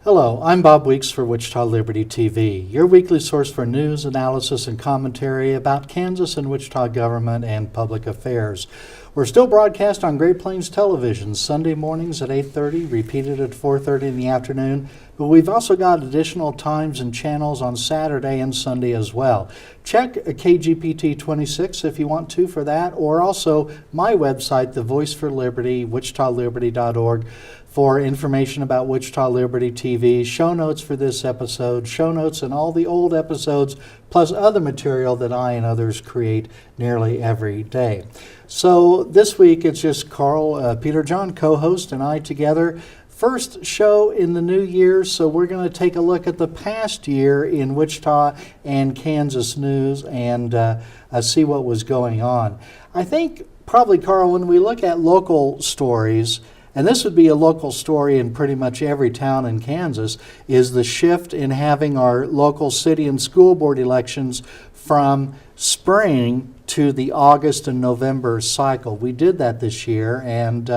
Hello, I'm Bob Weeks for Wichita Liberty TV, your weekly source for news, analysis, and commentary about Kansas and Wichita government and public affairs. We're still broadcast on Great Plains Television, Sunday mornings at 8:30, repeated at 4:30 in the afternoon, but we've also got additional times and channels on Saturday and Sunday as well. Check KGPT 26 if you want to for that, or also my website, The Voice for Liberty, wichitaliberty.org, for information about Wichita Liberty TV, show notes for this episode, show notes and all the old episodes, plus other material that I and others create nearly every day. So this week it's just Karl, Peterjohn, co-host, and I together. First show in the new year, so we're going to take a look at the past year in Wichita and Kansas news and see what was going on. I think probably, Karl, when we look at local stories, and this would be a local story in pretty much every town in Kansas, is the shift in having our local city and school board elections from spring to the August and November cycle. We did that this year, and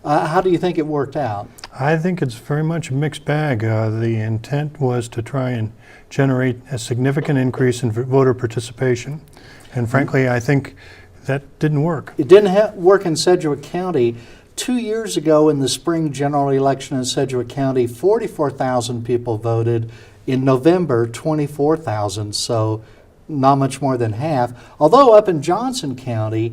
how do you think it worked out? I think it's very much a mixed bag. The intent was to try and generate a significant increase in voter participation, and frankly, I think that didn't work. It didn't work in Sedgwick County. 2 years ago in the spring general election in Sedgwick County, 44,000 people voted. In November, 24,000, so not much more than half. Although up in Johnson County,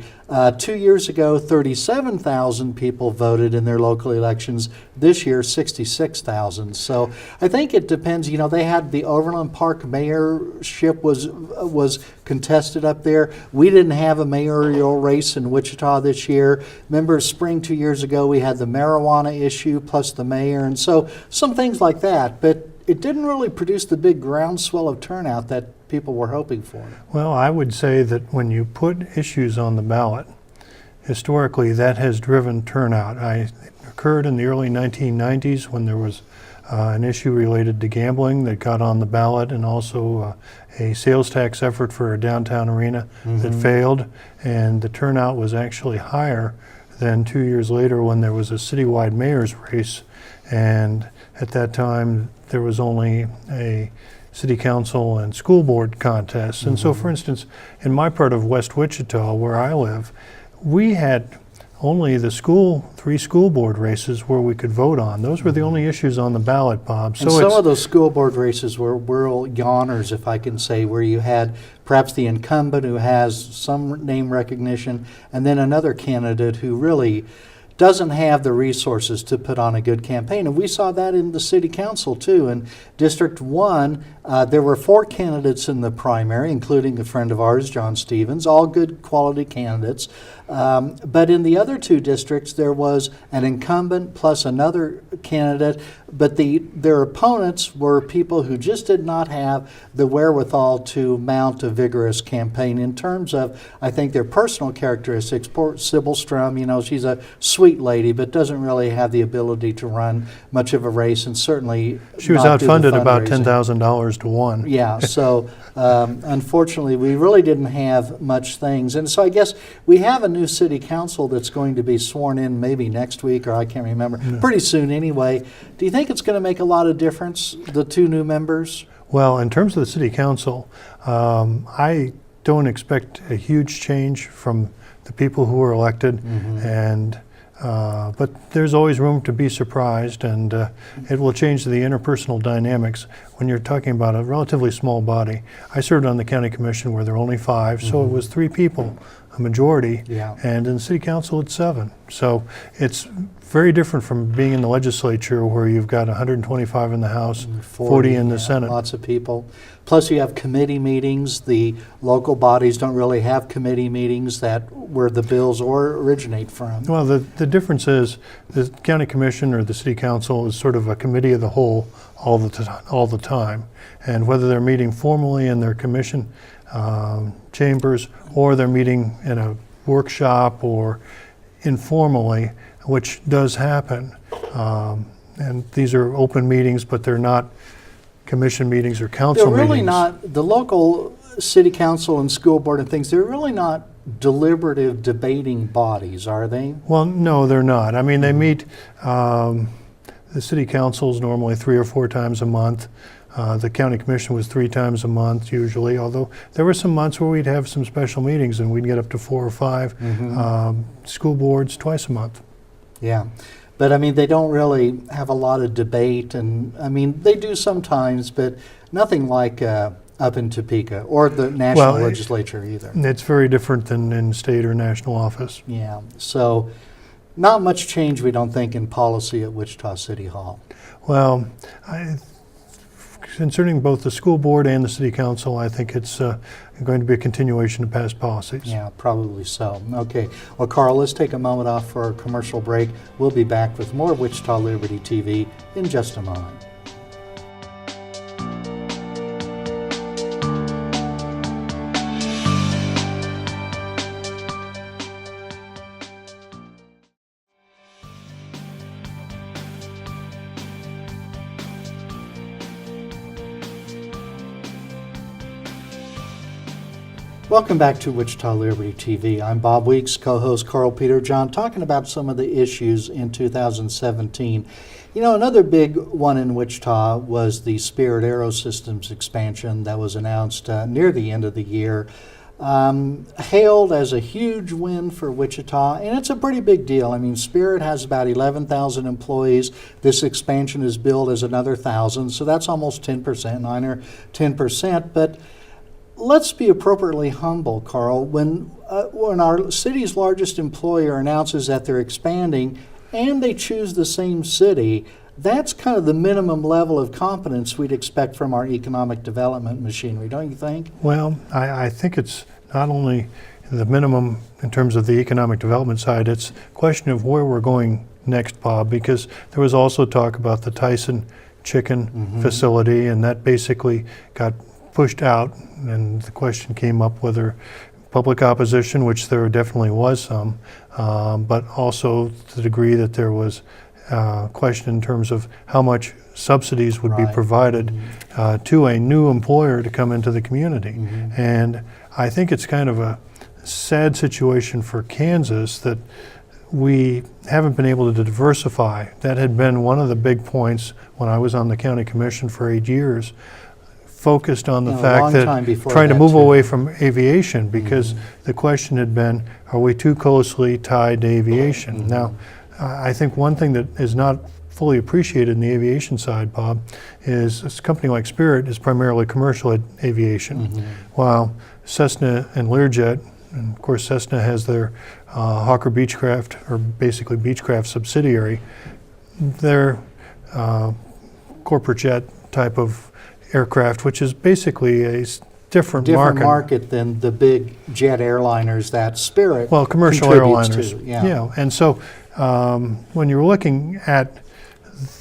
2 years ago, 37,000 people voted in their local elections. This year, 66,000. So I think it depends. You know, they had the Overland Park mayorship was contested up there. We didn't have a mayoral race in Wichita this year. Remember, spring 2 years ago, we had the marijuana issue plus the mayor, and so some things like that. But it didn't really produce the big groundswell of turnout that people were hoping for. Well, I would say that when you put issues on the ballot, historically that has driven turnout. It occurred in the early 1990s when there was an issue related to gambling that got on the ballot, and also a sales tax effort for a downtown arena that failed, and the turnout was actually higher than 2 years later when there was a citywide mayor's race, and at that time there was only a city council and school board contests. And so, for instance, in my part of West Wichita, where I live, we had only the three school board races where we could vote on. Those were the only issues on the ballot, Bob. And some of those school board races were real yawners, if I can say, where you had perhaps the incumbent who has some name recognition, and then another candidate who really doesn't have the resources to put on a good campaign. And we saw that in the city council too. In District 1, there were 4 candidates in the primary, including a friend of ours, John Stevens, all good quality candidates. But in the other 2 districts, there was an incumbent plus another candidate, but their opponents were people who just did not have the wherewithal to mount a vigorous campaign in terms of, I think, their personal characteristics. Poor Sybil Strum, you know, she's a sweet lady, but doesn't really have the ability to run much of a race, and certainly she was outfunded about $10,000 to 1. Yeah, so unfortunately, we really didn't have much things. And so I guess we have a new city council that's going to be sworn in maybe next week, or I can't remember, pretty soon anyway. Do you think it's going to make a lot of difference, the 2 new members? Well, in terms of the city council, I don't expect a huge change from the people who were elected, and but there's always room to be surprised, and it will change the interpersonal dynamics when you're talking about a relatively small body. I served on the county commission where there were only 5, so it was 3 people, a majority, and in the city council it's 7. So it's very different from being in the legislature where you've got 125 in the House, 40 in the Senate. Lots of people. Plus you have committee meetings. The local bodies don't really have committee meetings where the bills originate from. Well, the difference is the county commission or the city council is sort of a committee of the whole all the time. And whether they're meeting formally in their commission chambers, or they're meeting in a workshop or informally, which does happen. And these are open meetings, but they're not commission meetings or council meetings. They're really not, the local city council and school board and things, they're really not deliberative debating bodies, are they? Well, no, they're not. I mean, they meet, the city council is normally 3 or 4 times a month. The county commission was 3 times a month usually, although there were some months where we'd have some special meetings and we'd get up to 4 or 5. School boards twice a month. Yeah. But I mean, they don't really have a lot of debate, and I mean, they do sometimes, but nothing like up in Topeka or the national legislature either. It's very different than in state or national office. Yeah. So not much change, we don't think, in policy at Wichita City Hall. Well, concerning both the school board and the city council, I think it's going to be a continuation of past policies. Yeah, probably so. Okay. Well, Karl, let's take a moment off for our commercial break. We'll be back with more Wichita Liberty TV in just a moment. Welcome back to Wichita Liberty TV. I'm Bob Weeks, co-host Karl Peterjohn, talking about some of the issues in 2017. You know, another big one in Wichita was the Spirit Aerosystems expansion that was announced near the end of the year. Hailed as a huge win for Wichita, and it's a pretty big deal. I mean, Spirit has about 11,000 employees. This expansion is billed as another 1,000, so that's almost 10%, 9 or 10%. But let's be appropriately humble, Karl. When our city's largest employer announces that they're expanding and they choose the same city, that's kind of the minimum level of competence we'd expect from our economic development machinery, don't you think? Well, I think it's not only the minimum in terms of the economic development side, it's a question of where we're going next, Bob, because there was also talk about the Tyson chicken facility, and that basically got pushed out, and the question came up whether public opposition, which there definitely was some, but also to the degree that there was a question in terms of how much subsidies would be provided to a new employer to come into the community. And I think it's kind of a sad situation for Kansas that we haven't been able to diversify. That had been one of the big points when I was on the county commission for 8 years, focused on the fact that trying to move away from aviation, because the question had been, are we too closely tied to aviation? Now, I think one thing that is not fully appreciated in the aviation side, Bob, is a company like Spirit is primarily commercial aviation, while Cessna and Learjet, and of course Cessna has their Hawker Beechcraft, or basically Beechcraft subsidiary, their corporate jet type of aircraft, which is basically a different market than the big jet airliners that Spirit commercial contributes airliners. To, yeah. And so when you're looking at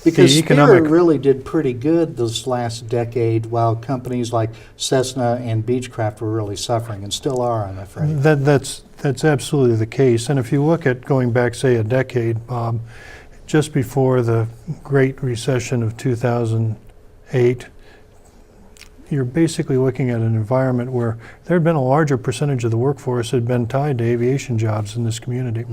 because the Spirit really did pretty good this last decade, while companies like Cessna and Beechcraft were really suffering, and still are, I'm afraid. That's absolutely the case. And if you look at going back, say, a decade, Bob, just before the Great Recession of 2008, you're basically looking at an environment where there had been a larger percentage of the workforce had been tied to aviation jobs in this community.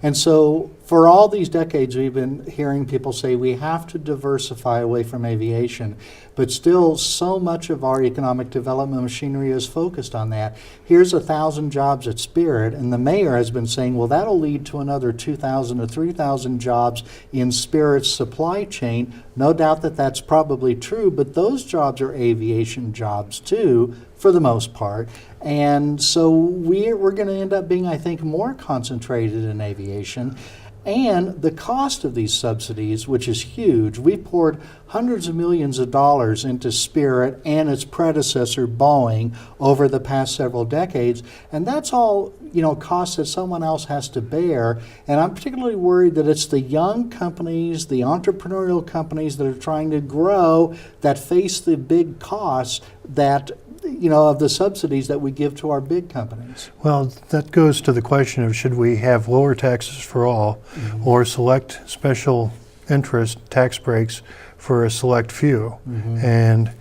And so for all these decades, we've been hearing people say we have to diversify away from aviation, but still so much of our economic development machinery is focused on that. Here's 1,000 jobs at Spirit, and the mayor has been saying, well, that'll lead to another 2,000 to 3,000 jobs in Spirit's supply chain. No doubt that that's probably true, but those jobs are aviation jobs too, for the most part. And so we're going to end up being, I think, more concentrated in aviation. And the cost of these subsidies, which is huge, we poured hundreds of millions of dollars into Spirit and its predecessor, Boeing, over the past several decades. And that's all, costs that someone else has to bear. And I'm particularly worried that it's the young companies, the entrepreneurial companies that are trying to grow, that face the big costs that of the subsidies that we give to our big companies. Well, that goes to the question of should we have lower taxes for all or select special interest tax breaks for a select few. And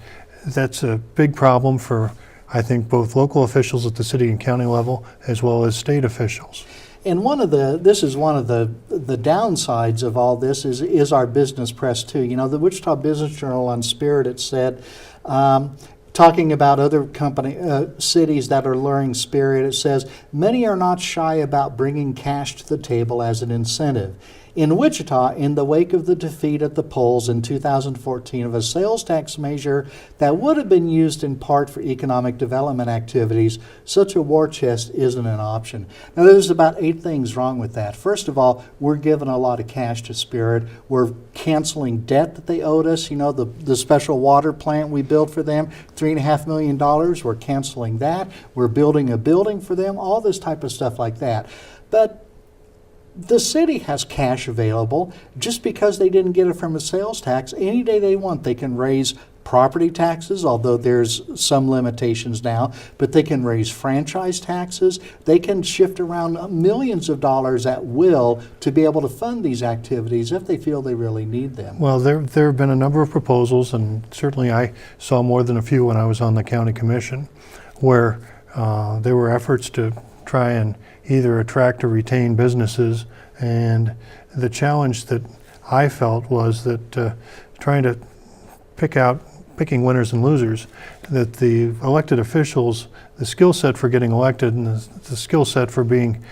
that's a big problem for, I think, both local officials at the city and county level as well as state officials. And this is one of the the downsides of all this is our business press too. You know, the Wichita Business Journal on Spirit, it said, talking about other cities that are luring Spirit, it says, many are not shy about bringing cash to the table as an incentive. In Wichita, in the wake of the defeat at the polls in 2014 of a sales tax measure that would have been used in part for economic development activities, such a war chest isn't an option. Now, there's about 8 things wrong with that. First of all, we're giving a lot of cash to Spirit. We're canceling debt that they owed us. You know, the special water plant we built for them, $3.5 million. We're canceling that. We're building a building for them, all this type of stuff like that. But the city has cash available just because they didn't get it from a sales tax. Any day they want, they can raise property taxes, although there's some limitations now, but they can raise franchise taxes. They can shift around millions of dollars at will to be able to fund these activities if they feel they really need them. Well, there have been a number of proposals, and certainly I saw more than a few when I was on the county commission, where there were efforts to try and either attract or retain businesses. And the challenge that I felt was that trying to picking winners and losers, that the elected officials, the skill set for getting elected and the skill set for being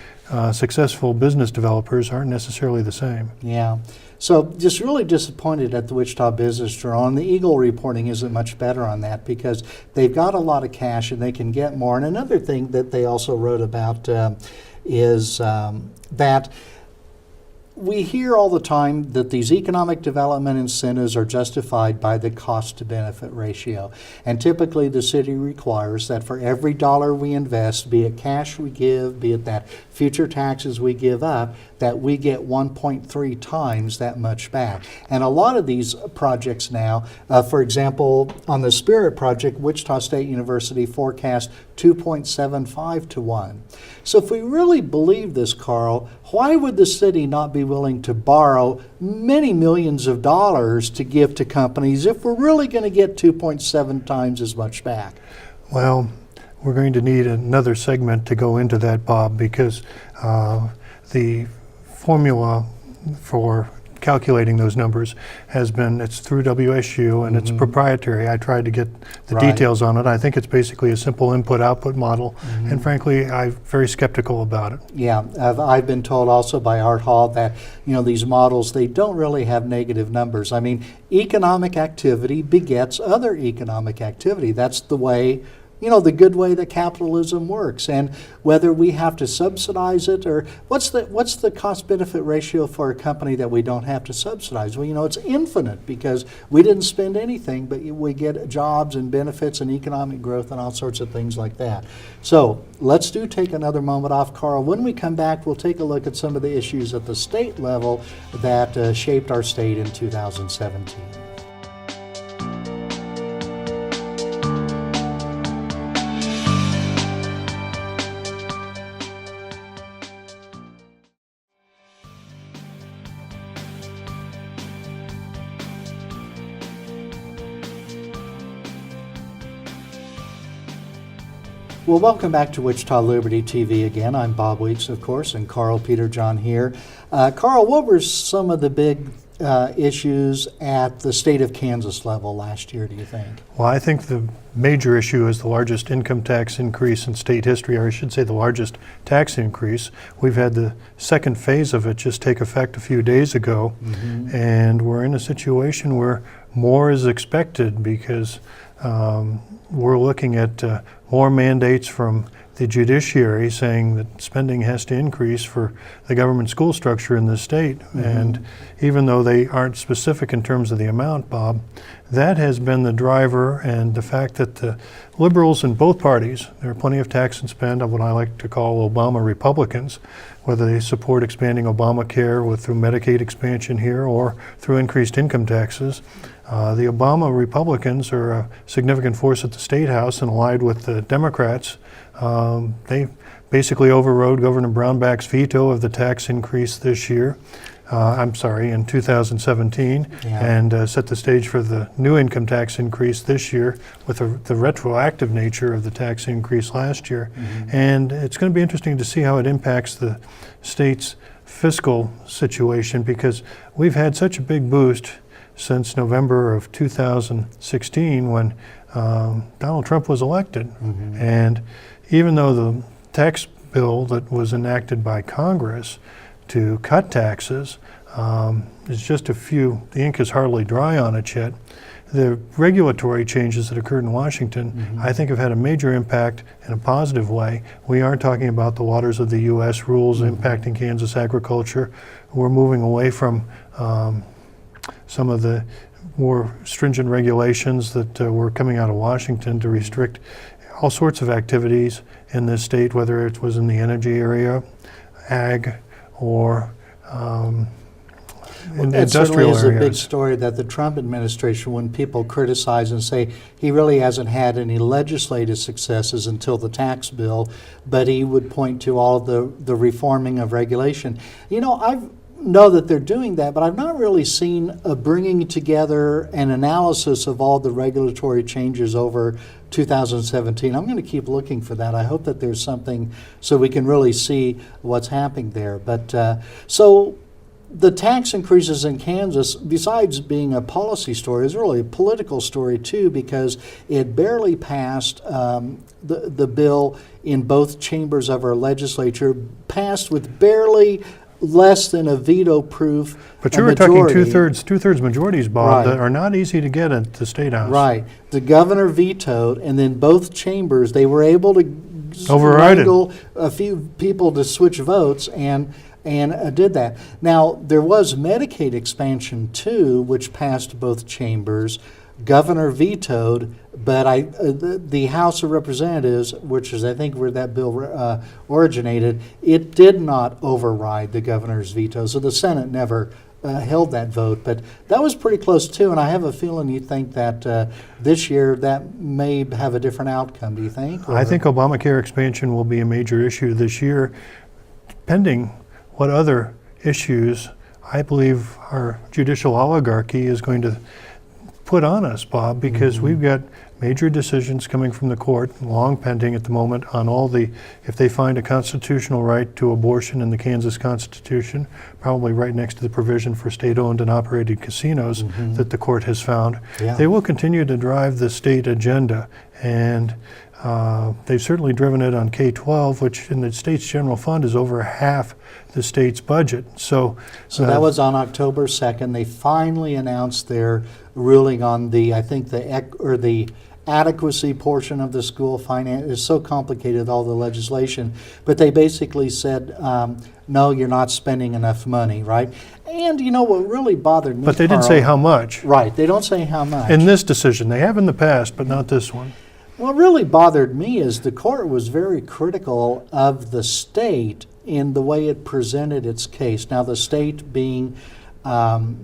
successful business developers aren't necessarily the same. Yeah. So just really disappointed at the Wichita Business Journal, and the Eagle reporting isn't much better on that because they've got a lot of cash and they can get more. And another thing that they also wrote about is that we hear all the time that these economic development incentives are justified by the cost to benefit ratio. And typically the city requires that for every dollar we invest, be it cash we give, be it that future taxes we give up, that we get 1.3 times that much back. And a lot of these projects now, for example, on the Spirit project, Wichita State University forecast 2.75 to 1. So if we really believe this, Karl, why would the city not be willing to borrow many millions of dollars to give to companies if we're really going to get 2.7 times as much back? Well, we're going to need another segment to go into that, Bob, because the formula for calculating those numbers it's through WSU and it's proprietary. I tried to get the details on it. I think it's basically a simple input-output model, and frankly, I'm very skeptical about it. Yeah, I've been told also by Art Hall that, you know, these models, they don't really have negative numbers. I mean, economic activity begets other economic activity. That's the way, you know, the good way that capitalism works. And whether we have to subsidize it, or what's the cost-benefit ratio for a company that we don't have to subsidize? Well, you know, it's infinite because we didn't spend anything, but we get jobs and benefits and economic growth and all sorts of things like that. So let's take another moment off, Karl. When we come back, we'll take a look at some of the issues at the state level that shaped our state in 2017. Well, welcome back to Wichita Liberty TV again. I'm Bob Weeks, of course, and Karl Peterjohn here. Karl, what were some of the big issues at the state of Kansas level last year, do you think? Well, I think the major issue is the largest income tax increase in state history, or I should say the largest tax increase. We've had the second phase of it just take effect a few days ago, and we're in a situation where more is expected because we're looking at more mandates from the judiciary saying that spending has to increase for the government school structure in the state. And even though they aren't specific in terms of the amount, Bob, that has been the driver, and the fact that the liberals in both parties, there are plenty of tax and spend of what I like to call Obama Republicans, whether they support expanding Obamacare through Medicaid expansion here or through increased income taxes. The Obama Republicans are a significant force at the State House and allied with the Democrats. They basically overrode Governor Brownback's veto of the tax increase this year. In 2017, and set the stage for the new income tax increase this year with the retroactive nature of the tax increase last year. And it's going to be interesting to see how it impacts the state's fiscal situation, because we've had such a big boost since November of 2016 when Donald Trump was elected. And even though the tax bill that was enacted by Congress to cut taxes is just a few, the ink is hardly dry on it yet, the regulatory changes that occurred in Washington, I think, have had a major impact in a positive way. We aren't talking about the waters of the U.S. rules impacting Kansas agriculture. We're moving away from some of the more stringent regulations that were coming out of Washington to restrict all sorts of activities in this state, whether it was in the energy area, ag, or It certainly is a big areas. story that the Trump administration, when people criticize and say he really hasn't had any legislative successes until the tax bill, but he would point to all the reforming of regulation. You know, I know that they're doing that, but I've not really seen a bringing together an analysis of all the regulatory changes over 2017. I'm going to keep looking for that. I hope that there's something so we can really see what's happening there. But so the tax increases in Kansas, besides being a policy story, is really a political story too, because it barely passed the bill in both chambers of our legislature, passed with barely less than a veto-proof But you were talking two-thirds majorities, Bob, Right. that are not easy to get at the State House. Right. The governor vetoed, and then both chambers, they were able to Override it. wrangle a few people to switch votes and did that. Now, there was Medicaid expansion too, which passed both chambers. Governor vetoed, but the House of Representatives, which is I think where that bill originated, it did not override the governor's veto. So the Senate never held that vote, but that was pretty close too. And I have a feeling you think that this year that may have a different outcome. Do you think? I think Obamacare expansion will be a major issue this year, pending what other issues I believe our judicial oligarchy is going to put on us, Bob, because we've got major decisions coming from the court, long pending at the moment, on all the, if they find a constitutional right to abortion in the Kansas Constitution, probably right next to the provision for state-owned and operated casinos that the court has found, Yeah. they will continue to drive the state agenda. And they've certainly driven it on K-12, which in the state's general fund is over half the state's budget. So that was on October 2nd. They finally announced their ruling on the, I think the adequacy portion of the school finance. Is so complicated, all the legislation, but they basically said, no, you're not spending enough money, right? And you know what really bothered me, But they didn't say how much. Right, they don't say how much. In this decision, they have in the past, but not this one. What really bothered me is the court was very critical of the state in the way it presented its case. Now, the state being, the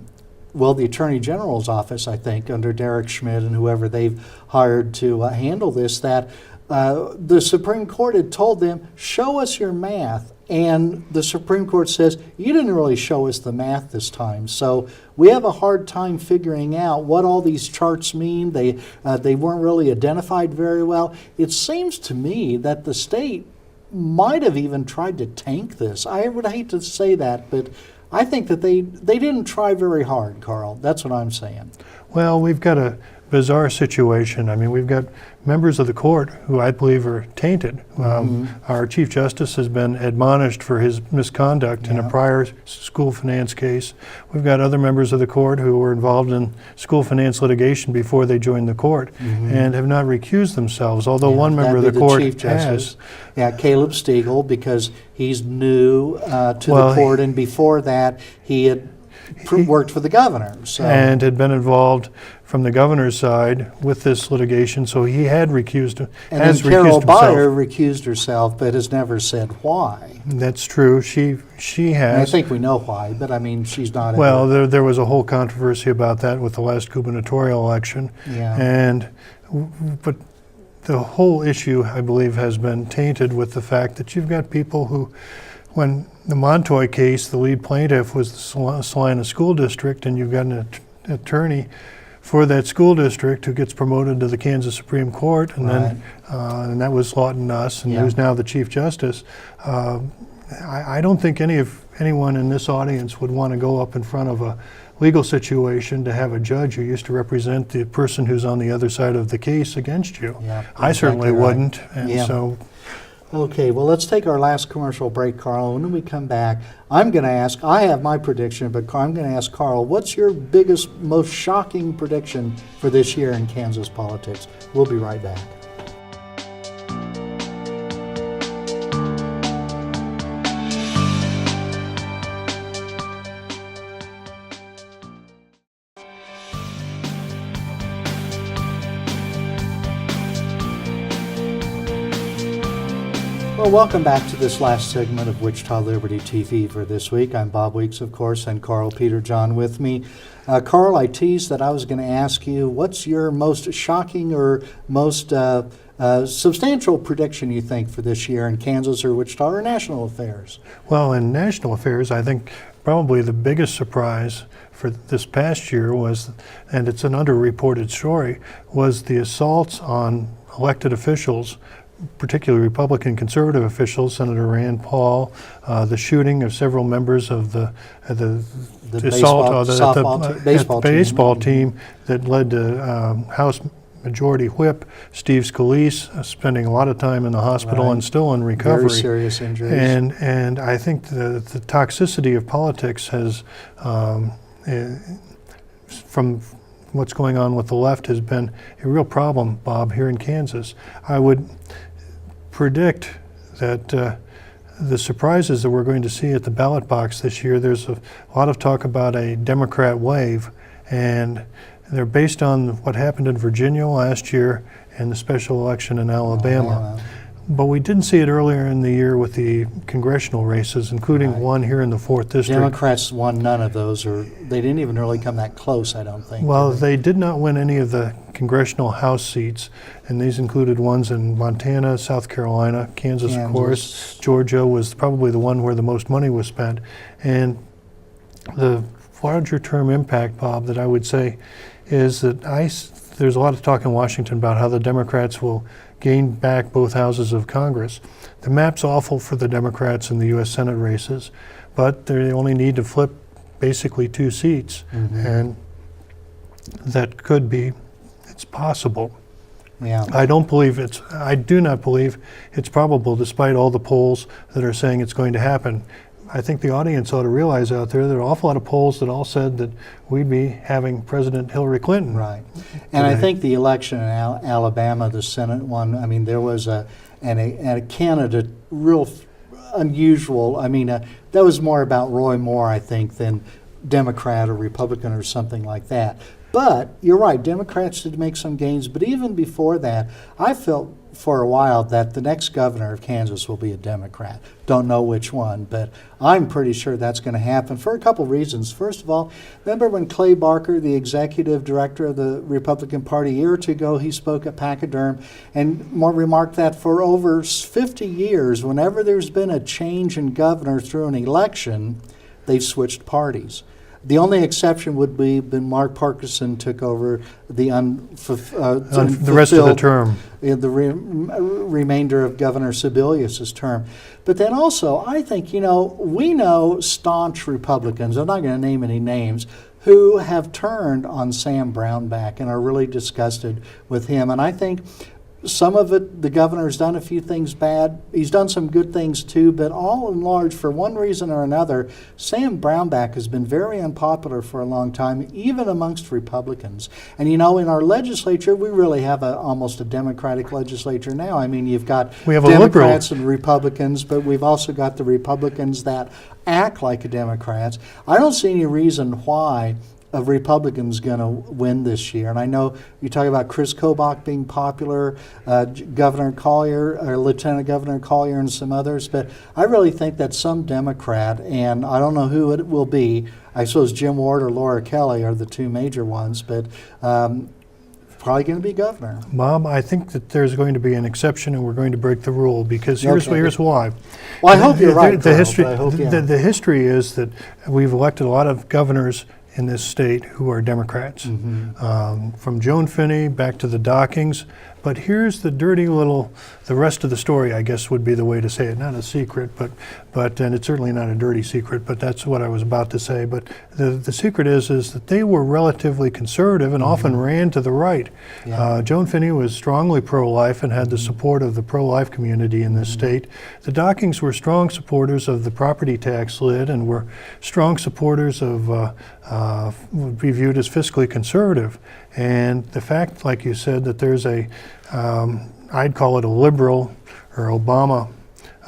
Attorney General's office, I think, under Derek Schmidt and whoever they've hired to handle this, that the Supreme Court had told them, show us your math. And the Supreme Court says, you didn't really show us the math this time. So we have a hard time figuring out what all these charts mean. They weren't really identified very well. It seems to me that the state might have even tried to tank this. I would hate to say that, but I think that they didn't try very hard, Karl. That's what I'm saying. Well, we've got a bizarre situation. I mean, we've got members of the court who I believe are tainted. Our Chief Justice has been admonished for his misconduct in a prior school finance case. We've got other members of the court who were involved in school finance litigation before they joined the court and have not recused themselves, although one member of the court Chief has. Justice. Yeah, Caleb Stegall, because he's new to the court, and before that he had worked for the governor. So. And had been involved from the governor's side with this litigation, so he had recused. And then Carol Byer recused herself, but has never said why. That's true. She has. And I think we know why, but I mean, she's not. Well, there was a whole controversy about that with the last gubernatorial election. Yeah. But the whole issue, I believe, has been tainted with the fact that you've got people who, when the Montoy case, the lead plaintiff was the Salina School District, and you've got an attorney for that school district who gets promoted to the Kansas Supreme Court, and then and that was Lawton Nuss, and who's now the Chief Justice. I don't think any of anyone in this audience would want to go up in front of a legal situation to have a judge who used to represent the person who's on the other side of the case against you. Yeah, I certainly exactly right. wouldn't, and Yeah. so Okay, well, let's take our last commercial break, Karl. When we come back, I'm going to ask, I have my prediction, but I'm going to ask Karl, what's your biggest, most shocking prediction for this year in Kansas politics? We'll be right back. Well, welcome back to this last segment of Wichita Liberty TV for this week. I'm Bob Weeks, of course, and Karl Peterjohn with me. Karl, I teased that I was going to ask you, what's your most shocking or most substantial prediction you think for this year in Kansas or Wichita or national affairs? well, in national affairs, I think probably the biggest surprise for this past year was, and it's an underreported story, was the assaults on elected officials, particularly Republican conservative officials, Senator Rand Paul, the shooting of several members of the assault baseball team that led to House Majority Whip Steve Scalise spending a lot of time in the hospital Right. and still in recovery. Very serious injuries. And I think the toxicity of politics has, from what's going on with the left, has been a real problem, Bob, here in Kansas. I would predict that the surprises that we're going to see at the ballot box this year, there's a lot of talk about a Democrat wave, and they're based on what happened in Virginia last year and the special election in Alabama. But we didn't see it earlier in the year with the congressional races, including Right. one here in the 4th District. Democrats won none of those, or they didn't even really come that close, I don't think. Well, did they did not win any of the congressional House seats, and these included ones in Montana, South Carolina, Kansas, of course. Georgia was probably the one where the most money was spent. And the larger term impact, Bob, that I would say is that there's a lot of talk in Washington about how the Democrats will gain back both houses of Congress. The map's awful for the Democrats in the U.S. Senate races, but they only need to flip basically 2 seats, and that could be, it's possible. Yeah. I do not believe it's probable, despite all the polls that are saying it's going to happen. I think the audience ought to realize out there are an awful lot of polls that all said that we'd be having President Hillary Clinton. Right. And I today. think the election in Alabama, the Senate one, I mean, there was a candidate real unusual. I mean, that was more about Roy Moore, I think, than Democrat or Republican or something like that. But you're right, Democrats did make some gains. But even before that, I felt for a while that the next governor of Kansas will be a Democrat. Don't know which one, but I'm pretty sure that's going to happen for a couple reasons. First of all, remember when Clay Barker, the executive director of the Republican Party, a year or two ago, he spoke at Pachyderm and remarked that for over 50 years, whenever there's been a change in governor through an election, they've switched parties. The only exception would be when Mark Parkinson took over the the rest of the term. The remainder of Governor Sebelius's term. But then also, I think, we know staunch Republicans, I'm not going to name any names, who have turned on Sam Brownback and are really disgusted with him. And I think some of it, the governor's done a few things bad. He's done some good things too, but all in large, for one reason or another, Sam Brownback has been very unpopular for a long time, even amongst Republicans. And in our legislature, we really have almost a Democratic legislature now. I mean, you've got Democrats and Republicans, but we've also got the Republicans that act like Democrats. I don't see any reason why a Republican's going to win this year. And I know you talk about Chris Kobach being popular, Governor Collier, or Lieutenant Governor Collier, and some others, but I really think that some Democrat, and I don't know who it will be, I suppose Jim Ward or Laura Kelly are the two major ones, but probably going to be governor. Bob, I think that there's going to be an exception, and we're going to break the rule, because here's why. Well, I hope you're right, The Karl, the history is that we've elected a lot of governors in this state who are Democrats. From Joan Finney back to the Dockings, But here's the dirty little, the rest of the story, I guess would be the way to say it. Not a secret, and it's certainly not a dirty secret, but that's what I was about to say. But the secret is that they were relatively conservative and often ran to the right. Yeah. Joan Finney was strongly pro-life and had the support of the pro-life community in this state. The Dockings were strong supporters of the property tax lid and were strong supporters of would be viewed as fiscally conservative. And the fact, like you said, that there's I'd call it a liberal or Obama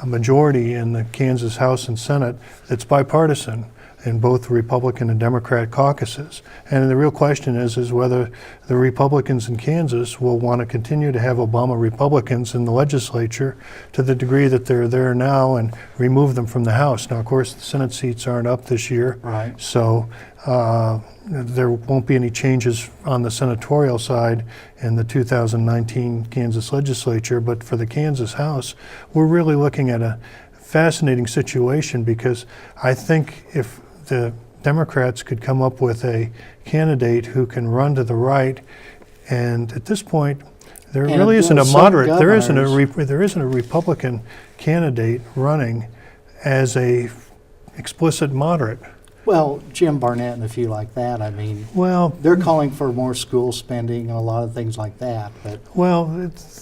a majority in the Kansas House and Senate that's bipartisan in both the Republican and Democrat caucuses. And the real question is whether the Republicans in Kansas will want to continue to have Obama Republicans in the legislature to the degree that they're there now and remove them from the House. Now, of course, the Senate seats aren't up this year, Right. so there won't be any changes on the senatorial side in the 2019 Kansas legislature, but for the Kansas House, we're really looking at a fascinating situation, because I think if the Democrats could come up with a candidate who can run to the right, and at this point, there And really isn't a some moderate, there isn't governors- a Republican candidate running as a explicit moderate. Well, Jim Barnett and a few like that, I mean, Well, they're calling for more school spending and a lot of things like that, but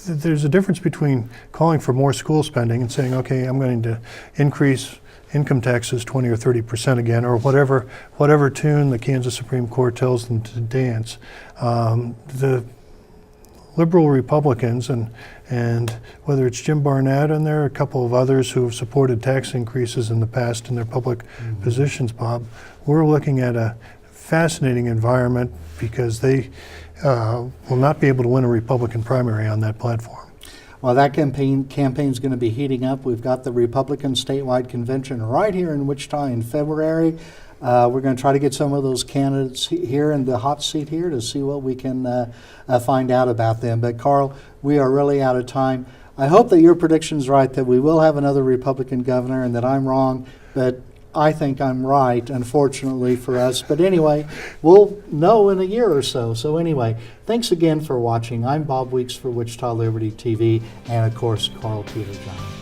there's a difference between calling for more school spending and saying, okay, I'm going to increase income taxes 20 or 30% again, or whatever tune the Kansas Supreme Court tells them to dance. The liberal Republicans and whether it's Jim Barnett and there are a couple of others who have supported tax increases in the past in their public positions, Bob, we're looking at a fascinating environment, because they will not be able to win a Republican primary on that platform. well, that campaign's going to be heating up. We've got the Republican statewide convention right here in Wichita in February. We're going to try to get some of those candidates here in the hot seat here to see what we can find out about them. But Karl, we are really out of time. I hope that your prediction's right, that we will have another Republican governor, and that I'm wrong, but I think I'm right, unfortunately for us. But anyway, we'll know in a year or so. So anyway, thanks again for watching. I'm Bob Weeks for Wichita Liberty TV, and of course, Karl Peterjohn.